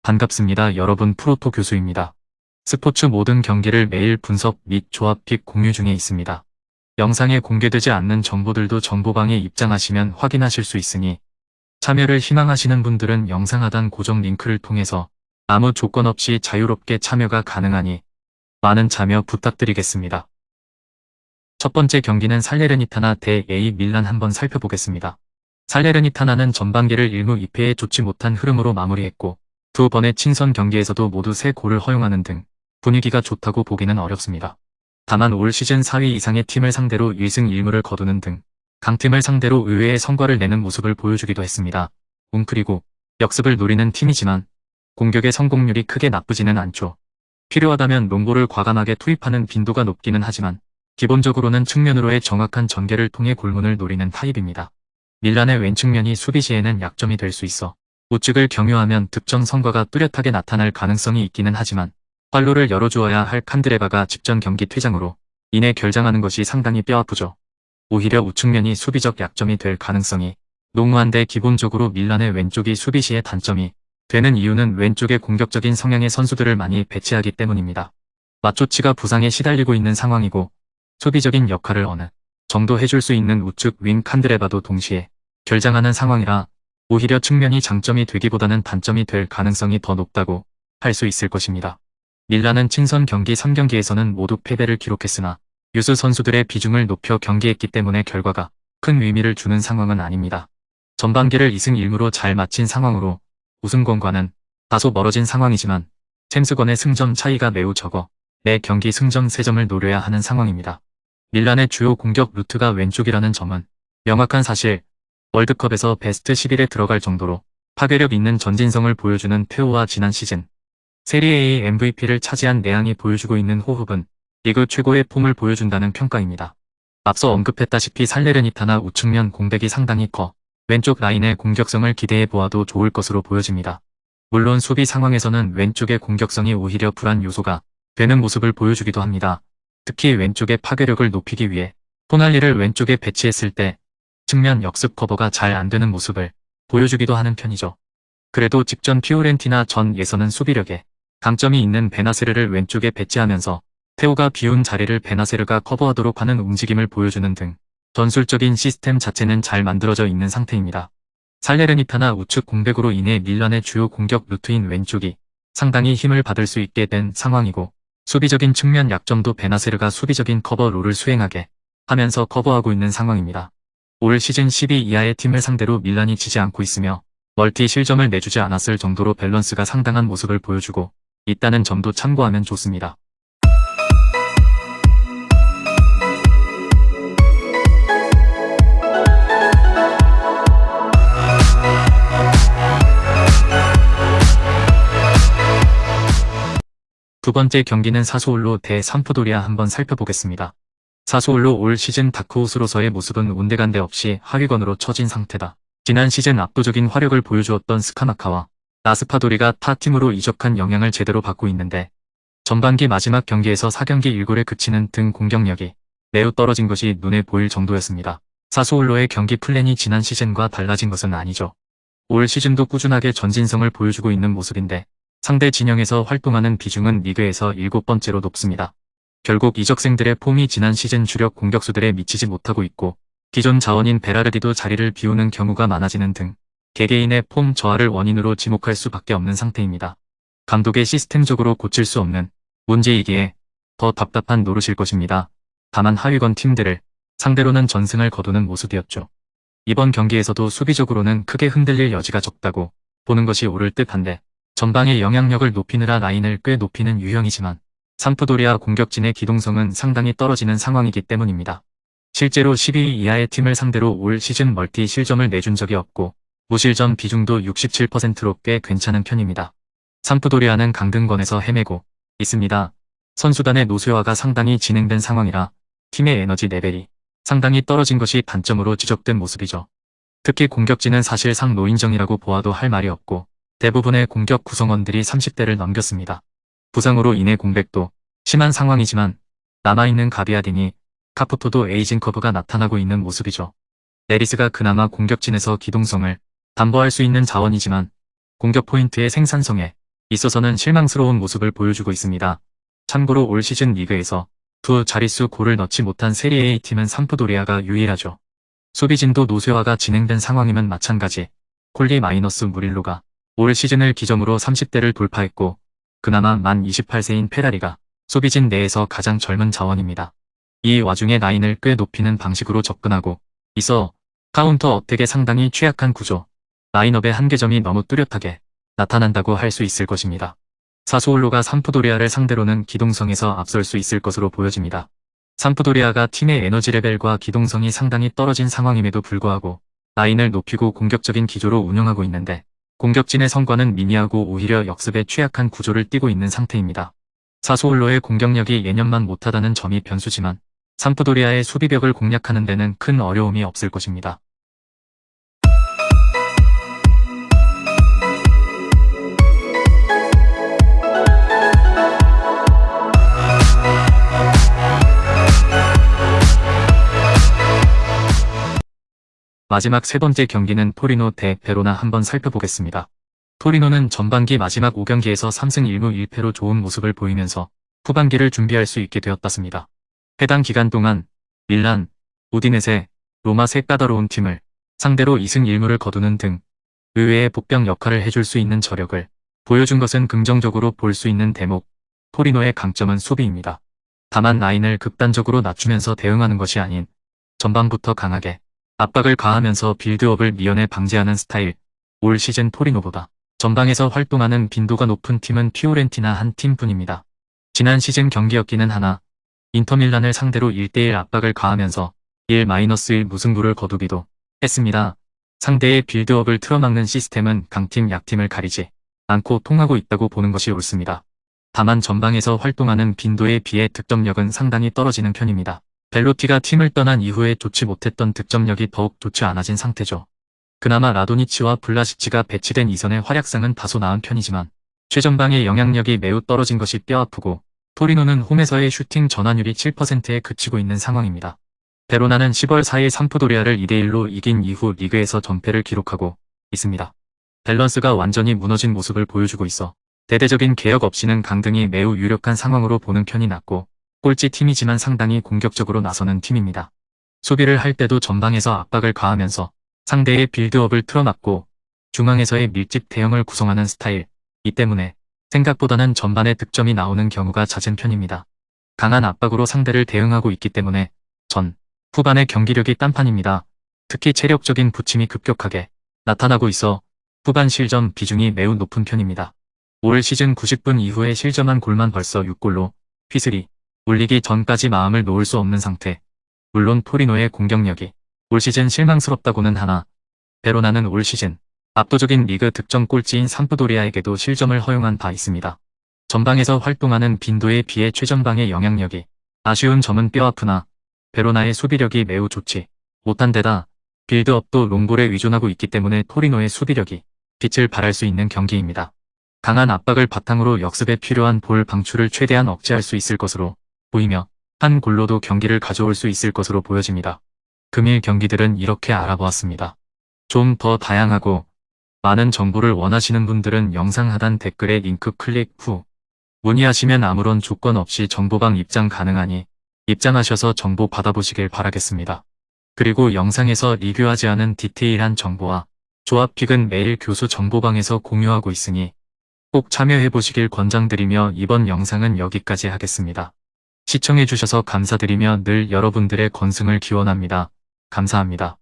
반갑습니다. 여러분, 프로토 교수입니다. 스포츠 모든 경기를 매일 분석 및 조합 픽 공유 중에 있습니다. 영상에 공개되지 않는 정보들도 정보방에 입장하시면 확인하실 수 있으니 참여를 희망하시는 분들은 영상 하단 고정 링크를 통해서 아무 조건 없이 자유롭게 참여가 가능하니 많은 참여 부탁드리겠습니다. 첫 번째 경기는 살레르니타나 대 AC 밀란 한번 살펴보겠습니다. 살레르니타나는 전반기를 1무 2패에 좋지 못한 흐름으로 마무리했고 두 번의 친선 경기에서도 모두 3골을 허용하는 등 분위기가 좋다고 보기는 어렵습니다. 다만 올 시즌 4위 이상의 팀을 상대로 1승 1무를 거두는 등 강팀을 상대로 의외의 성과를 내는 모습을 보여주기도 했습니다. 웅크리고 역습을 노리는 팀이지만 공격의 성공률이 크게 나쁘지는 않죠. 필요하다면 롱볼을 과감하게 투입하는 빈도가 높기는 하지만 기본적으로는 측면으로의 정확한 전개를 통해 골문을 노리는 타입입니다. 밀란의 왼측면이 수비 시에는 약점이 될 수 있어 우측을 경유하면 득점 성과가 뚜렷하게 나타날 가능성이 있기는 하지만 활로를 열어주어야 할 칸드레바가 직전 경기 퇴장으로 인해 결장하는 것이 상당히 뼈아프죠. 오히려 우측면이 수비적 약점이 될 가능성이 농후한데 기본적으로 밀란의 왼쪽이 수비 시의 단점이 되는 이유는 왼쪽에 공격적인 성향의 선수들을 많이 배치하기 때문입니다. 마초치가 부상에 시달리고 있는 상황이고 수비적인 역할을 어느 정도 해줄 수 있는 우측 윙 칸드레바도 동시에 결장하는 상황이라 오히려 측면이 장점이 되기보다는 단점이 될 가능성이 더 높다고 할 수 있을 것입니다. 밀란은 친선 경기 3경기에서는 모두 패배를 기록했으나 유스 선수들의 비중을 높여 경기했기 때문에 결과가 큰 의미를 주는 상황은 아닙니다. 전반기를 2승 1무로 잘 마친 상황으로 우승권과는 다소 멀어진 상황이지만 챔스권의 승점 차이가 매우 적어 매 경기 승점 3점을 노려야 하는 상황입니다. 밀란의 주요 공격 루트가 왼쪽이라는 점은 명확한 사실, 월드컵에서 베스트 11에 들어갈 정도로 파괴력 있는 전진성을 보여주는 테오와 지난 시즌 세리에A MVP를 차지한 내앙이 보여주고 있는 호흡은 리그 최고의 폼을 보여준다는 평가입니다. 앞서 언급했다시피 살레르니타나 우측면 공백이 상당히 커 왼쪽 라인의 공격성을 기대해 보아도 좋을 것으로 보여집니다. 물론 수비 상황에서는 왼쪽의 공격성이 오히려 불안 요소가 되는 모습을 보여주기도 합니다. 특히 왼쪽의 파괴력을 높이기 위해 토날리를 왼쪽에 배치했을 때 측면 역습 커버가 잘 안되는 모습을 보여주기도 하는 편이죠. 그래도 직전 피오렌티나 전에서는 수비력에 강점이 있는 베나세르를 왼쪽에 배치하면서 테오가 비운 자리를 베나세르가 커버하도록 하는 움직임을 보여주는 등 전술적인 시스템 자체는 잘 만들어져 있는 상태입니다. 살레르니타나 우측 공백으로 인해 밀란의 주요 공격 루트인 왼쪽이 상당히 힘을 받을 수 있게 된 상황이고 수비적인 측면 약점도 베나세르가 수비적인 커버 롤을 수행하게 하면서 커버하고 있는 상황입니다. 올 시즌 10위 이하의 팀을 상대로 밀란이 지지 않고 있으며 멀티 실점을 내주지 않았을 정도로 밸런스가 상당한 모습을 보여주고 있다는 점도 참고하면 좋습니다. 두 번째 경기는 사수올로 대 삼프도리아 한번 살펴보겠습니다. 사수올로 올 시즌 다크호스로서의 모습은 온데간데 없이 하위권으로 처진 상태다. 지난 시즌 압도적인 화력을 보여주었던 스카마카와 라스파도리가 타 팀으로 이적한 영향을 제대로 받고 있는데 전반기 마지막 경기에서 4경기 1골에 그치는 등 공격력이 매우 떨어진 것이 눈에 보일 정도였습니다. 사수올로의 경기 플랜이 지난 시즌과 달라진 것은 아니죠. 올 시즌도 꾸준하게 전진성을 보여주고 있는 모습인데 상대 진영에서 활동하는 비중은 리그에서 7번째로 높습니다. 결국 이적생들의 폼이 지난 시즌 주력 공격수들에 미치지 못하고 있고 기존 자원인 베라르디도 자리를 비우는 경우가 많아지는 등 개개인의 폼 저하를 원인으로 지목할 수밖에 없는 상태입니다. 감독의 시스템적으로 고칠 수 없는 문제이기에 더 답답한 노릇일 것입니다. 다만 하위권 팀들을 상대로는 전승을 거두는 모습이었죠. 이번 경기에서도 수비적으로는 크게 흔들릴 여지가 적다고 보는 것이 옳을 듯한데 전방의 영향력을 높이느라 라인을 꽤 높이는 유형이지만 삼프도리아 공격진의 기동성은 상당히 떨어지는 상황이기 때문입니다. 실제로 12위 이하의 팀을 상대로 올 시즌 멀티 실점을 내준 적이 없고 무실점 비중도 67%로 꽤 괜찮은 편입니다. 삼프도리아는 강등권에서 헤매고 있습니다. 선수단의 노쇠화가 상당히 진행된 상황이라 팀의 에너지 레벨이 상당히 떨어진 것이 단점으로 지적된 모습이죠. 특히 공격진은 사실상 노인정이라고 보아도 할 말이 없고 대부분의 공격 구성원들이 30대를 넘겼습니다. 부상으로 인해 공백도 심한 상황이지만 남아있는 가비아디니, 카푸토도 에이징 커브가 나타나고 있는 모습이죠. 에리스가 그나마 공격진에서 기동성을 담보할 수 있는 자원이지만 공격 포인트의 생산성에 있어서는 실망스러운 모습을 보여주고 있습니다. 참고로 올 시즌 리그에서 두 자릿수 골을 넣지 못한 세리에 A 팀은 삼프도리아가 유일하죠. 수비진도 노쇠화가 진행된 상황이면 마찬가지. 콜리 마이너스 무릴로가 올 시즌을 기점으로 30대를 돌파했고 그나마 만 28세인 페라리가 수비진 내에서 가장 젊은 자원입니다. 이 와중에 라인을 꽤 높이는 방식으로 접근하고 있어 카운터 어택에 상당히 취약한 구조, 라인업의 한계점이 너무 뚜렷하게 나타난다고 할 수 있을 것입니다. 사수올로가 삼프도리아를 상대로는 기동성에서 앞설 수 있을 것으로 보여집니다. 삼프도리아가 팀의 에너지 레벨과 기동성이 상당히 떨어진 상황임에도 불구하고 라인을 높이고 공격적인 기조로 운영하고 있는데 공격진의 성과는 미미하고 오히려 역습에 취약한 구조를 띠고 있는 상태입니다. 사수올로의 공격력이 예년만 못하다는 점이 변수지만 삼프도리아의 수비벽을 공략하는 데는 큰 어려움이 없을 것입니다. 마지막 세 번째 경기는 토리노 대 베로나 한번 살펴보겠습니다. 토리노는 전반기 마지막 5경기에서 3승 1무 1패로 좋은 모습을 보이면서 후반기를 준비할 수 있게 되었습니다. 해당 기간 동안 밀란, 우디네세, 로마 세 까다로운 팀을 상대로 2승 1무를 거두는 등 의외의 복병 역할을 해줄 수 있는 저력을 보여준 것은 긍정적으로 볼 수 있는 대목. 토리노의 강점은 수비입니다. 다만 라인을 극단적으로 낮추면서 대응하는 것이 아닌 전반부터 강하게 압박을 가하면서 빌드업을 미연에 방지하는 스타일. 올 시즌 토리노보다 전방에서 활동하는 빈도가 높은 팀은 피오렌티나 한 팀뿐입니다. 지난 시즌 경기였기는 하나 인터밀란을 상대로 1대1 압박을 가하면서 1-1 무승부를 거두기도 했습니다. 상대의 빌드업을 틀어막는 시스템은 강팀 약팀을 가리지 않고 통하고 있다고 보는 것이 옳습니다. 다만 전방에서 활동하는 빈도에 비해 득점력은 상당히 떨어지는 편입니다. 벨로티가 팀을 떠난 이후에 좋지 못했던 득점력이 더욱 좋지 않아진 상태죠. 그나마 라도니치와 블라시치가 배치된 이선의 활약상은 다소 나은 편이지만 최전방의 영향력이 매우 떨어진 것이 뼈아프고 토리노는 홈에서의 슈팅 전환율이 7%에 그치고 있는 상황입니다. 베로나는 10월 4일 삼프도리아를 2대1로 이긴 이후 리그에서 전패를 기록하고 있습니다. 밸런스가 완전히 무너진 모습을 보여주고 있어 대대적인 개혁 없이는 강등이 매우 유력한 상황으로 보는 편이 낫고 꼴찌 팀이지만 상당히 공격적으로 나서는 팀입니다. 수비를 할 때도 전방에서 압박을 가하면서 상대의 빌드업을 틀어막고 중앙에서의 밀집 대형을 구성하는 스타일. 이 때문에 생각보다는 전반에 득점이 나오는 경우가 잦은 편입니다. 강한 압박으로 상대를 대응하고 있기 때문에 후반의 경기력이 딴판입니다. 특히 체력적인 부침이 급격하게 나타나고 있어 후반 실점 비중이 매우 높은 편입니다. 올 시즌 90분 이후에 실점한 골만 벌써 6골로 휘슬이 울리기 전까지 마음을 놓을 수 없는 상태. 물론 토리노의 공격력이 올 시즌 실망스럽다고는 하나 베로나는 올 시즌 압도적인 리그 득점 꼴찌인 삼프도리아에게도 실점을 허용한 바 있습니다. 전방에서 활동하는 빈도에 비해 최전방의 영향력이 아쉬운 점은 뼈아프나 베로나의 수비력이 매우 좋지 못한 데다 빌드업도 롱볼에 의존하고 있기 때문에 토리노의 수비력이 빛을 발할 수 있는 경기입니다. 강한 압박을 바탕으로 역습에 필요한 볼 방출을 최대한 억제할 수 있을 것으로 보이며 한 골로도 경기를 가져올 수 있을 것으로 보여집니다. 금일 경기들은 이렇게 알아보았습니다. 좀 더 다양하고 많은 정보를 원하시는 분들은 영상 하단 댓글에 링크 클릭 후 문의하시면 아무런 조건 없이 정보방 입장 가능하니 입장하셔서 정보 받아보시길 바라겠습니다. 그리고 영상에서 리뷰하지 않은 디테일한 정보와 조합픽은 매일 교수 정보방에서 공유하고 있으니 꼭 참여해보시길 권장드리며 이번 영상은 여기까지 하겠습니다. 시청해주셔서 감사드리며 늘 여러분들의 건승을 기원합니다. 감사합니다.